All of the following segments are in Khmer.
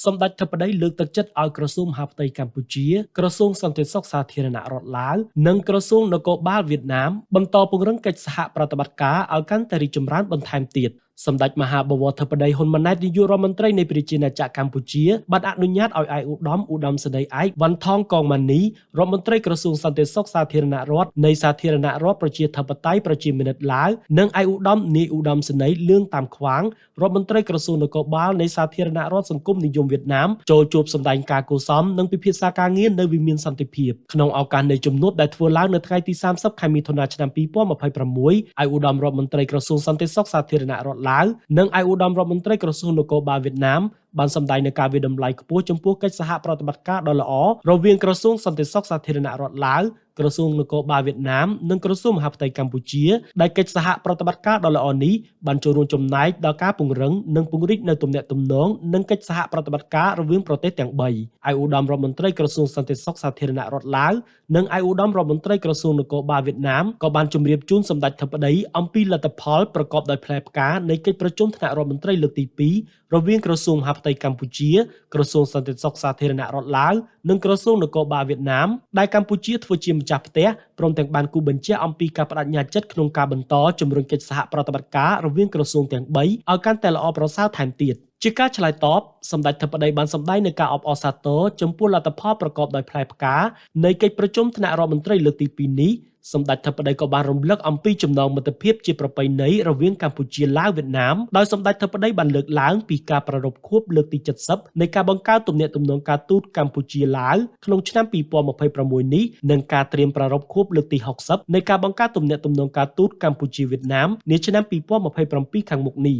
សម្ដេចធិបតីលើកទឹកចិត្តឲ្យក្រសួងមហាផ្ទៃកម្ពុជាក្រសួងសន្តិសុខសាធារណរដ្ឋឡាវនិងក្រសួងនគរបាលវៀតណាមបន្តពង្រឹងកិច្ចសហប្រតិបត្តិការឲ្យកាន់តែរីកចម្រើនបន្ថែមទៀតសម្ដេចមហាបវរធិបតីហ៊ុនម៉ាណែតនាយករដ្ឋមន្ត្រីនៃប្រជាណាចក្រកម្ពុជាបានអនុញ្ញាតឲ្យឯកឧត្តមសេនីយ៍ឯកវ៉ាន់ថងកងម៉ានីរដ្ឋមន្ត្រីក្រសួងសន្តិសុខសាធារណរដ្ឋនៃសាធារណរដ្ឋប្រជាធិបតេយ្យប្រជាមានិតឡាវនិងឯកឧត្តមនាយឧត្តមសេនីយ៍លឿងតាមខ្វាងរដ្ឋមន្ត្រីក្រសួងនគរបាលនៃសាធារណរដ្ឋសង្គមនិយមវៀតណាមចូលជួបសម្ដែងការកុសលនិងពិភាក្សាការងារនៅវិមានសន្តិភាពក្នុងឱកាសនៃជំនួបដែលធ្វើឡើងនៅថ្ងៃទី30ខែមិថុនាឆ្នាំ2026ឯកឧត្តមរដ្ឋមន្ត្រីក្រសួងសន្តិសុខសាធារណរដ្ឋឡាវនិងឯកឧត្តមរដ្ឋមន្ត្រីក្រសួងនគរបាលវៀតណាមបានសម្ដែងនូវការវិដំឡៃខ្ពស់ចំពោះកិច្ចសហប្រតិបត្តិការដ៏ល្អរវាងក្រសួងសន្តិសុខសាធារណរដ្ឋឡាវក្រសួងនគរបាលវៀតណាមនិងក្រសួងមហាផ្ទៃកម្ពុជាដែលកិច្ចសហប្រតិបត្តិការដ៏ល្អនេះបានចូលរួមចំណែកដល់ការពង្រឹងនិងពង្រីកនូវទំនាក់ទំនងនិងកិច្ចសហប្រតិបត្តិការរវាងប្រទេសទាំង3ឯកឧត្តមរដ្ឋមន្ត្រីក្រសួងសន្តិសុខសាធារណរដ្ឋឡាវនិងឯកឧត្តមរដ្ឋមន្ត្រីក្រសួងនគរបាលវៀតណាមក៏បានជម្រាបជូនសម្ដេចធិបតីអំពីលទ្ធផលប្រកបដោយផ្លែផ្កានៃកិច្ចប្រជុំថ្នាក់រដ្ឋមន្ត្រីលើកទី2រវាងក្រសួងមហាផ្ទៃកម្ពុជាក្រសួងសន្តិសុខសាធារណរដ្ឋឡាវនិងក្រសួងនគរបាលវៀតណាមដែលកម្ពុជាធ្វើជាម្ចាស់ផ្ទះព្រមទាំងបានគូបញ្ជាក់អំពីការបដិញ្ញាចិត្តក្នុងការបន្តជំរុញកិច្ចសហប្រតិបត្តិការរវាងក្រសួងទាំង3ឲ្យកាន់តែល្អប្រសើរថែមទៀតជាការឆ្លើយតបសម្ដេចធិបតីបានសម្ដែងនូវការអបអរសាទរចំពោះលទ្ធផលប្រកបដោយផ្លែផ្កានៃកិច្ចប្រជុំថ្នាក់រដ្ឋមន្ត្រីលើកទី2នេះសម្ដេចធិបតីក៏បានរំលឹកអំពីចំណងមិត្តភាពជាប្រពៃណីរវាងកម្ពុជាឡាវវៀតណាមដោយសម្ដេចធិបតីបានលើកឡើងពីការប្រារព្ធខួបលើកទី70នៃការបង្កើតទំនាក់ទំនងការទូតកម្ពុជាឡាវក្នុងឆ្នាំ2026នេះនិងការត្រៀមប្រារព្ធខួបលើកទី60នៃការបង្កើតទំនាក់ទំនងការទូតកម្ពុជាវៀតណាមនាឆ្នាំ2027ខាងមុខនេះ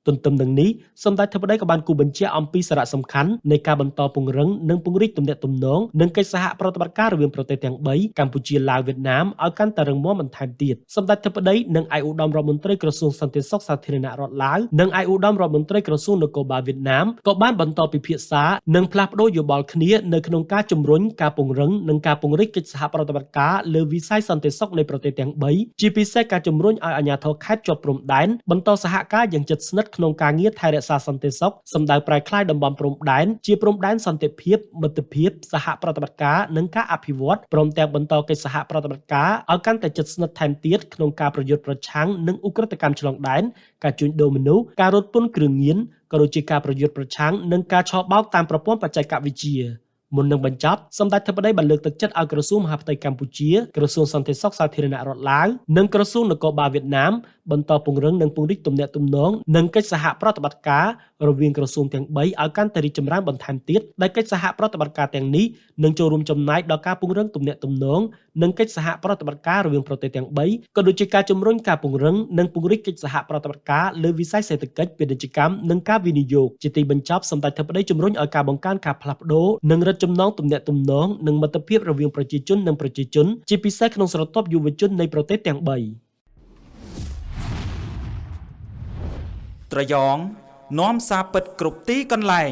ទន្ទឹមនឹងនេះសម្ដេចធិបតីក៏បានគូបញ្ជាក់អំពីសារៈសំខាន់នៃការបន្តពង្រឹងនិងពង្រីកទំនាក់ទំនងនិងកិច្ចសហប្រតិបត្តិការរវាងប្រទេសទាំង3កម្ពុជាឡាវវៀតណាមឲ្យកាន់តែរឹងមាំបន្ថែមទៀតសម្ដេចធិបតីនិងឯកឧត្តមរដ្ឋមន្ត្រីក្រសួងសន្តិសុខសាធារណរដ្ឋឡាវនិងឯកឧត្តមរដ្ឋមន្ត្រីក្រសួងនគរបាលវៀតណាមក៏បានបន្តពិភាក្សានិងផ្លាស់ប្តូរយោបល់គ្នានៅក្នុងការជំរុញការពង្រឹងនិងការពង្រីកកិច្ចសហប្រតិបត្តិការលើវិស័យសន្តិសុខនៃប្រទេសទាំង3ជាពិសេសការជំរុញឲ្យអាជ្ញាធរខេត្តជាប់ព្រំដែនបន្តសហការយ៉ាងជិតស្និទ្ធក្នុងការងារថែរក្សាសន្តិសុខសម្ដៅប្រែក្លាយតំបន់ព្រំដែនជាព្រំដែនសន្តិភាពមិត្តភាពសហប្រតិបត្តិការនិងការអភិវឌ្ឍព្រមទាំងបន្តកិច្ចសហប្រតិបត្តិការឲ្យកាន់តែជិតស្និទ្ធថែមទៀតក្នុងការប្រយុទ្ធប្រឆាំងនឹងឧក្រិដ្ឋកម្មឆ្លងដែនការជួញដូរមនុស្សការរត់ពន្ធគ្រឿងញៀនក៏ដូចជាការប្រយុទ្ធប្រឆាំងនឹងការឆបោកតាមប្រព័ន្ធបច្ចេកវិទ្យាមុននឹងបញ្ចប់សម្ដេចធិបតីបានលើកទឹកចិត្តឲ្យក្រសួងមហាផ្ទៃកម្ពុជាក្រសួងសន្តិសុខសាធារណរដ្ឋឡាវនិងក្រសួងនគរបាលវៀតណាមបន្តពង្រឹងនិងពង្រីកទំនាក់ទំនងនិងកិច្ចសហប្រតិបត្តិការរវាងក្រសួងទាំង3ឲ្យកាន់តែរីកចម្រើនបន្ថែមទៀតដែលកិច្ចសហប្រតិបត្តិការទាំងនេះនឹងចូលរួមចំណែកដល់ការពង្រឹងទំនាក់ទំនងនិងកិច្ចសហប្រតិបត្តិការរវាងប្រទេសទាំង3ក៏ដូចជាការជំរុញការពង្រឹងនិងពង្រីកកិច្ចសហប្រតិបត្តិការលើវិស័យសេដ្ឋកិច្ចពាណិជ្ជកម្មនិងការវិនិយោគជាទីបញ្ចប់សម្ដេចធិបតីជំរុញឲ្យការបង្កើនការផ្លាស់ប្ដូរនិងរឹតចំណងទំនាក់ទំនងនិងមិត្តភាពរវាងប្រជាជននិងប្រជាជនជាពិសេសក្នុងស្រទាប់យុវជននៃប្រទេសទាំង3ត្រយងនាំសារពិតគ្រប់ទីកន្លែង